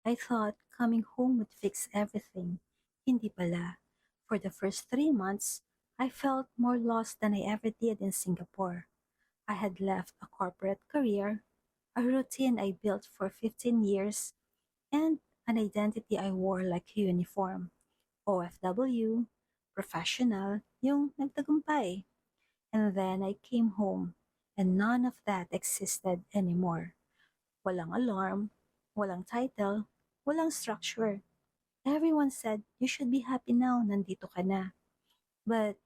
I thought coming home would fix everything. Hindi pala. For the first 3 months, I felt more lost than I ever did in Singapore. I had left a corporate career, a routine I built for 15 years, and an identity I wore like a uniform. OFW, professional, yung nagtagumpay. And then I came home, and none of that existed anymore. Walang alarm, walang title, walang structure. Everyone said, you should be happy now, nandito ka na. But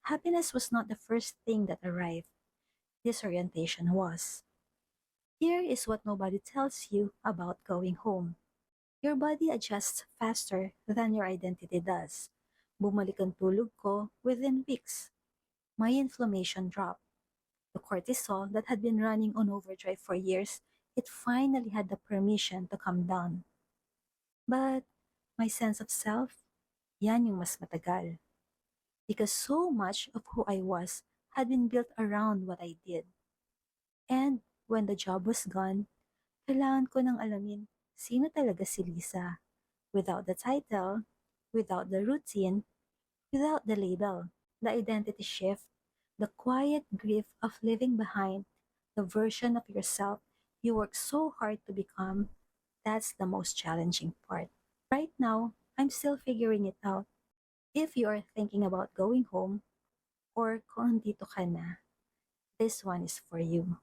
happiness was not the first thing that arrived. Disorientation was. Here is what nobody tells you about going home. Your body adjusts faster than your identity does. Bumalik ang tulog ko within weeks. My inflammation dropped. The cortisol that had been running on overdrive for years, it finally had the permission to come down. But my sense of self, yan yung mas matagal. Because so much of who I was had been built around what I did. And when the job was gone, kailangan ko nang alamin sino talaga si Lisa. Without the title, without the routine, without the label, the identity shift, the quiet grief of leaving behind the version of yourself you worked so hard to become, that's the most challenging part. Right now, I'm still figuring it out. If you are thinking about going home or kung andito ka na, this one is for you.